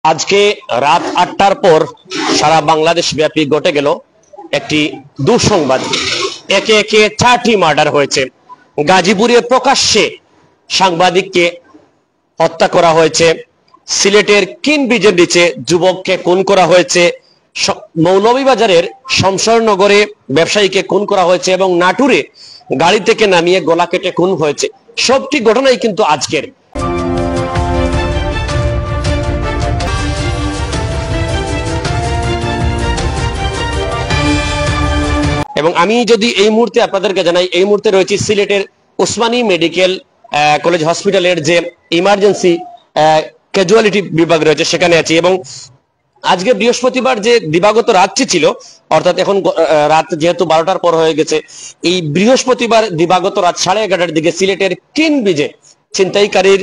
আজকে রাত ৮টার পর সারা বাংলাদেশ ব্যাপী ঘটে গেল একটি দুঃসংবাদ। একে একে ৪টি মার্ডার হয়েছে। গাজীপুরে প্রকাশ্যে সাংবাদিককে হত্যা করা হয়েছে, সিলেটের কিনব্রিজের নিচে যুবককে খুন করা হয়েছে, মৌলভীবাজারের শমশেরনগরে ব্যবসায়ীকে খুন করা হয়েছে এবং নাটুরে গাড়ি থেকে নামিয়ে গলা কেটে খুন হয়েছে। সবটি ঘটনাই কিন্তু আজকের। এবং আমি যদি এই মুহূর্তে আপনাদেরকে জানাই, এই মুহূর্তে রয়েছে সিলেটের ওসমানী মেডিকেল কলেজ হসপিটালের যে ইমার্জেন্সি ক্যাজুয়ালিটি বিভাগ রয়েছে সেখানে আছি। এবং আজকে বৃহস্পতিবার যে দিবাগত রাতটি ছিল, অর্থাৎ এখন রাত যেহেতু 12টার পর হয়ে গেছে, এই বৃহস্পতিবার দিবাগত রাত 11:30টার দিকে সিলেটের কিনব্রিজে ছিনতাইকারীর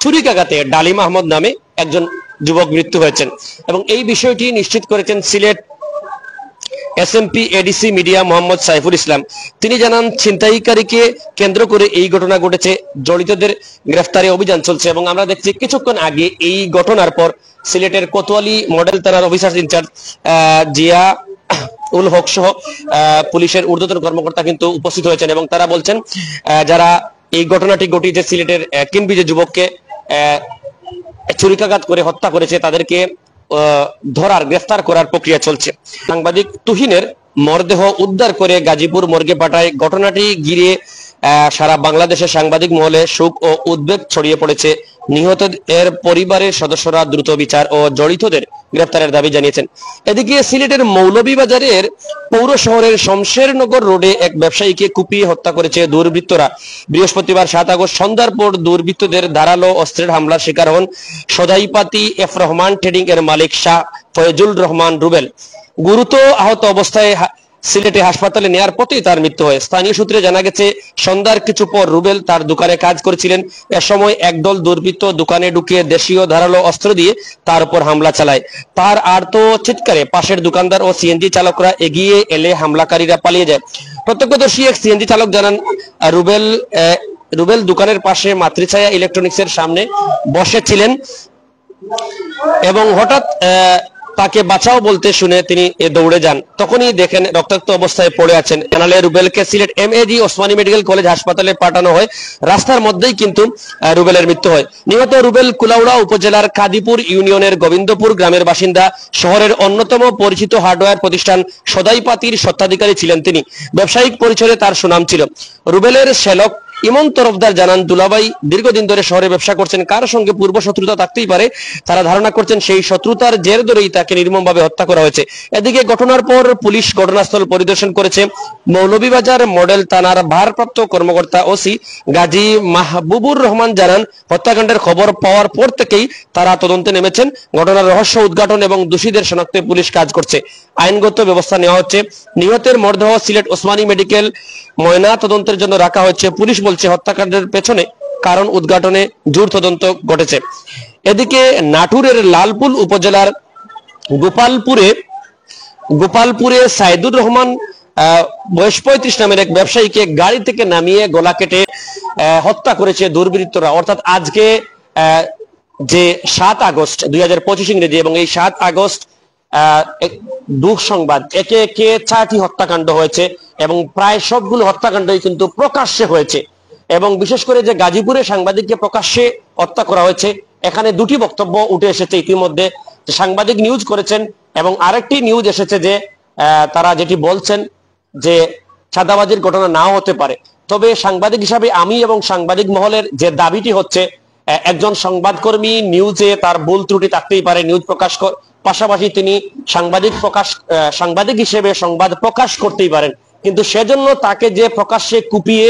ছুরিকাঘাতে ডালিম আহমদ নামে একজন যুবক মৃত্যু হয়েছেন। এবং এই বিষয়টি নিশ্চিত করেছেন Sylhet SMP ADC media Mohammad Saiful Islam. তিনি জানান, ছিনতাইকারীকে কেন্দ্র করে এই ঘটনা ঘটেছে, জড়িতদের গ্রেফতারে অভিযান চলছে। এবং আমরা দেখছি কিছুক্ষণ আগে এই ঘটনার পর সিলেটের কোতোয়ালি মডেল থানার অফিসার ইনচার্জ জিয়া উল হক সহ পুলিশের ঊর্ধ্বতন কর্মকর্তা কিন্তু উপস্থিত হয়েছেন এবং তারা বলছেন যারা এই ঘটনাটি ঘটিয়েছে, সিলেটের কিনব্রিজের যুবককে ছুরিকাঘাত করে হত্যা করেছে, তাদেরকে ধরার গ্রেফতার করার প্রক্রিয়া চলছে। সাংবাদিক তুহিনের মরদেহ উদ্ধার করে গাজীপুর মর্গে পাঠায়। ঘটনাটি ঘিরে সারা বাংলাদেশের সাংবাদিক মহলে শোক ও উদ্বেগ ছড়িয়ে পড়েছে। নিহতের পরিবারের সদস্যরা দ্রুত বিচার ও জড়িতদের গ্রেফতারের দাবি জানিয়েছেন। এদিকে সিলেটের মৌলভীবাজারের পৌর শহরের শমশেরনগর রোডে এক ব্যবসায়ীকে কুপিয়ে হত্যা করেছে দুর্বৃত্তরা। বৃহস্পতিবার 7 আগস্ট সন্ধ্যার পর দুর্বৃত্তদের ধারালো অস্ত্রের হামলার শিকার হন সদাইপাতি এফ রহমান ট্রেডিং এর মালিক শাহ ফয়জুল রহমান রুবেল। গুরুতর আহত অবস্থায় সিলেটে হাসপাতালে নেয়ার পথেই তার মৃত্যু হয়। স্থানীয় সূত্রে জানা গেছে, সন্ধ্যার কিছু পর রুবেল তার দোকানে কাজ করেছিলেন। এ সময় একদল দুর্বৃত্ত দোকানে ঢুকে দেশীয় ধারালো অস্ত্র দিয়ে তার উপর হামলা চালায়। তার আর্ত চিৎকারে পাশের দোকানদার ও সিএনজি চালকরা এগিয়ে এলে হামলাকারীরা পালিয়ে যায়। প্রত্যক্ষদর্শী এক সিএনজি চালক জানান, রুবেল দোকানের পাশে মাতৃছায়া ইলেকট্রনিক্সের সামনে বসেছিলেন এবং হঠাৎ তাকে বাঁচাও বলতে শুনে তিনি দৌড়ে যান। তখনই দেখেন রক্তাক্ত অবস্থায় পড়ে আছেন। জানালে রুবেলকে Sylhet MAG Osmani medical college হাসপাতালে পাঠানো হয়। রাস্তার মধ্যেই কিন্তু রুবেলের মৃত্যু হয়। নিহত রুবেল কুলাউড়া উপজেলার কাদিপুর ইউনিয়নের গোবিন্দপুর গ্রামের বাসিন্দা। শহরের অন্যতম পরিচিত হার্ডওয়্যার প্রতিষ্ঠান সদাইপাতির স্বত্বাধিকারী ছিলেন তিনি। ব্যবসায়িক পরিচয়ে তার সুনাম ছিল। রুবেলের শ্যালক ইমন তরফদার জানান, দুলাভাই দীর্ঘদিন ধরে শহরে ব্যবসা করছেন, কার সঙ্গে পূর্ব শত্রুতা থাকতেই পারে। তারা ধারণা করছেন সেই শত্রুতার জের ধরেই তাকে নির্মমভাবে হত্যা করা হয়েছে। এদিকে ঘটনার পর পুলিশ ঘটনাস্থল পরিদর্শন করেছে। মৌলভীবাজার মডেল থানার ভারপ্রাপ্ত কর্মকর্তা ওসি গাজী মাহবুবুর রহমান জানান, হত্যাকাণ্ডের খবর পাওয়ার পর থেকেই তারা তদন্তে নেমেছেন। ঘটনার রহস্য উদ্ঘাটন এবং দোষীদের শনাক্তে পুলিশ কাজ করছে। আইনগত ব্যবস্থা নেওয়া হচ্ছে। নিহতের মরদেহ সিলেট ওসমানী মেডিকেল ময়না তদন্তের জন্য রাখা হয়েছে। পুলিশ বলছে, হত্যাকাণ্ডের পেছনে কারণ উদ্ঘাটনে জোর তদন্ত ঘটেছে। এদিকে নাটুরের লালপুল উপজেলার গোপালপুরে সাইদুর রহমান বয়স 35 নামের এক ব্যবসায়ীকে গাড়ি থেকে নামিয়ে গলা কেটে হত্যা করেছে দুর্বৃত্তরা। অর্থাৎ আজকে যে 7 আগস্ট 2025 ইংরেজি, এবং এই 7 আগস্ট দুঃসংবাদ, একে একে 4টি হত্যাকাণ্ড হয়েছে এবং প্রায় সবগুলো হত্যাকাণ্ডই কিন্তু প্রকাশ্যে হয়েছে। এবং বিশেষ করে যে গাজীপুরে সাংবাদিককে প্রকাশ্যে হত্যা করা হয়েছে, এখানে দুটি বক্তব্য উঠে এসেছে ইতিমধ্যে। সাংবাদিক নিউজ করেছেন এবং আরেকটি নিউজ এসেছে যে তারা যেটি বলছেন যে চাঁদাবাজির ঘটনা নাও হতে পারে। তবে সাংবাদিক হিসাবে আমি এবং সাংবাদিক মহলের যে দাবিটি হচ্ছে, একজন সংবাদকর্মী নিউজে তার ভুল ত্রুটি থাকতেই পারে, নিউজ প্রকাশ পাশাপাশি তিনি সাংবাদিক হিসেবে সংবাদ প্রকাশ করতেই পারেন, কিন্তু সেজন্য তাকে যে প্রকাশ্যে কুপিয়ে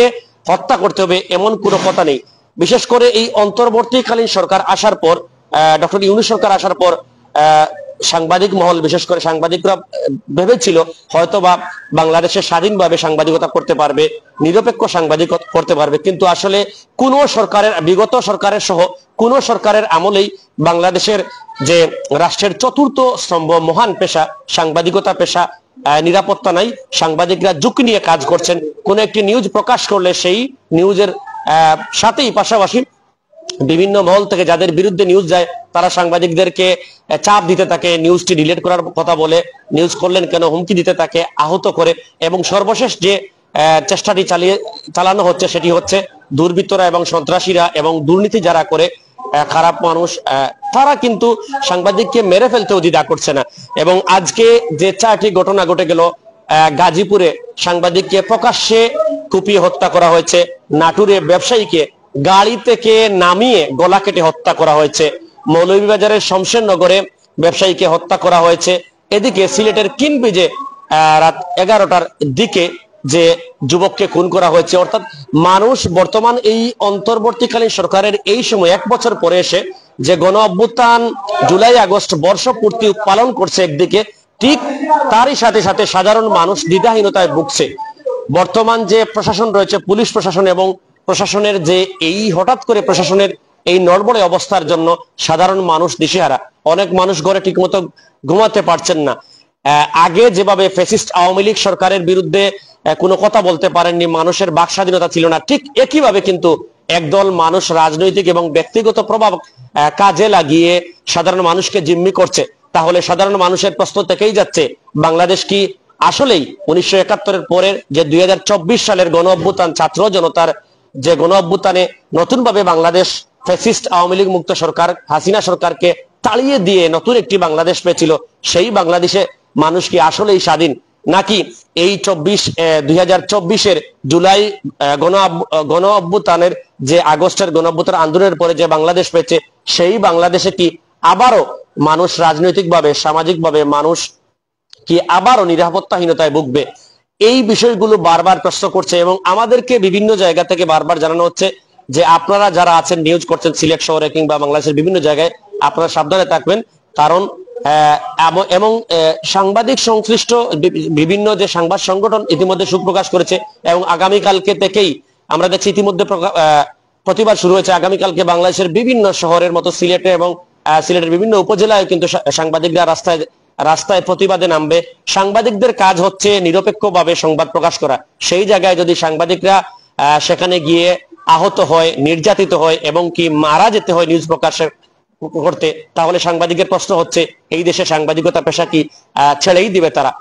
হত্যা করতে হবে এমন কোনো কথা নেই। বিশেষ করে এই অন্তর্বর্তীকালীন সরকার আসার পর, ডক্টর ইউনূস সরকার আসার পর সাংবাদিক মহল, বিশেষ করে সাংবাদিকরা ভেবেছিল হয়তোবা বাংলাদেশে স্বাধীনভাবে সাংবাদিকতা করতে পারবে, নিরপেক্ষ সাংবাদিকতা করতে পারবে, কিন্তু আসলে কোন সরকারের, বিগত সরকারের সহ কোন সরকারের আমলেই বাংলাদেশের যে রাষ্ট্রের চতুর্থ স্তম্ভ মহান পেশা সাংবাদিকতা পেশা, নিরাপত্তা নাই। সাংবাদিকরা ঝুঁকি নিয়ে কাজ করছেন। কোন একটি নিউজ প্রকাশ করলে সেই নিউজের সাথেই পাশাপাশি বিভিন্ন মহল থেকে যাদের বিরুদ্ধে নিউজ যায় তারা সাংবাদিকদেরকে চাপ দিতে থাকে, নিউজটি ডিলিট করার কথা বলে, নিউজ করলেন কেন, হুমকি দিতে থাকে, আহত করে। এবং সর্বশেষ যে চেষ্টাটি চালানো হচ্ছে সেটি হচ্ছে দুর্বৃত্তরা এবং সন্ত্রাসীরা এবং দুর্নীতি যারা করে, খারাপ মানুষ, তারা কিন্তু সাংবাদিককে মেরে ফেলতেও দ্বিধা করছে না। এবং আজকে যে 4টি ঘটনা ঘটে গেল, গাজীপুরে সাংবাদিককে প্রকাশ্যে কুপিয়ে হত্যা করা হয়েছে, নাটোরে ব্যবসায়ীকে গাড়ি থেকে নামিয়ে গলা কেটে হত্যা করা হয়েছে, মৌলভীবাজারের শমশেরনগরে ব্যবসায়ীকে হত্যা করা হয়েছে, এদিকে সিলেটের কিনবিজে রাত 11টার দিকে যে যুবককে খুন করা হয়েছে। অর্থাৎ মানুষ বর্তমান এই অন্তর্বর্তীকালীন সরকারের এই সময় 1 বছর পরে এসে যে গণ অভ্যুত্থান জুলাই আগস্ট বর্ষপূর্তি পালন করছে একদিকে, ঠিক তারই সাথে সাথে সাধারণ মানুষ দ্বিধাহীনতায় ভুগছে। বর্তমান যে প্রশাসন রয়েছে, পুলিশ প্রশাসন এবং প্রশাসনের যে এই হঠাৎ করে প্রশাসনের এই নড়বড়ে অবস্থার জন্য সাধারণ মানুষ দিশেহারা। অনেক মানুষ ঘরে ঠিকমতো ঘুমাতে পারছেন না। আগে যেভাবে ফ্যাসিস্ট আওয়ামী লীগ সরকারের বিরুদ্ধে কোনো কথা বলতে পারেননি, মানুষের বাক স্বাধীনতা ছিল না, ঠিক একইভাবে কিন্তু একদল মানুষ রাজনৈতিক এবং ব্যক্তিগত প্রভাব কাজে লাগিয়ে সাধারণ মানুষকে জিম্মি করছে। তাহলে সাধারণ মানুষের প্রশ্ন থেকেই যাচ্ছে, বাংলাদেশ কি আসলেই 1971-এর পরের যে 2024 সালের গণ অভ্যুত্থান, ছাত্র জনতার যে গণ অভ্যুত্থানে নতুনভাবে বাংলাদেশ ফ্যাসিস্ট আওয়ামী লীগ মুক্ত সরকার হাসিনা সরকারকে তাড়িয়ে দিয়ে নতুন একটি বাংলাদেশ পেয়েছিল, সেই বাংলাদেশে মানুষ কি আসলেই স্বাধীন, নাকি এই 2024-এর জুলাই গণ অভ্যুত্থানের যে আগস্টের গণ অভ্যুত্থান আন্দোলনের পরে যে বাংলাদেশ পেয়েছে সেই বাংলাদেশে কি আবারও মানুষ রাজনৈতিকভাবে সামাজিকভাবে মানুষ কি আবারও নিরাপত্তাহীনতায় ভুগবে? এই বিষয়গুলো বারবার প্রশ্ন করছে এবং আমাদেরকে বিভিন্ন জায়গা থেকে বারবার জানানো হচ্ছে যে আপনারা যারা আছেন নিউজ করছেন সিলেট শহরে কিংবা বাংলাদেশের বিভিন্ন জায়গায়, আপনারা সাবধানে থাকবেন। কারণ এবং সাংবাদিক সংশ্লিষ্ট বিভিন্ন যে সংবাদ সংগঠন ইতিমধ্যে সুপ্রকাশ করেছে এবং আগামীকালকে থেকেই আমরা দেখছি ইতিমধ্যে প্রতিবাদ শুরু হয়েছে। আগামীকালকে বাংলাদেশের বিভিন্ন শহরের মতো সিলেটে এবং সিলেটের বিভিন্ন উপজেলায় কিন্তু সাংবাদিকরা রাস্তায় প্রতিবাদে নামবে। সাংবাদিকদের কাজ হচ্ছে নিরপেক্ষভাবে সংবাদ প্রকাশ করা। সেই জায়গায় যদি সাংবাদিকরা সেখানে গিয়ে আহত হয়, নির্যাতিত হয় এবং কি মারা যেতে হয় নিউজ প্রকাশের করতে, তাহলে সাংবাদিকের প্রশ্ন হচ্ছে এই দেশে সাংবাদিকতা পেশা কি ছেড়েই দিবে তারা?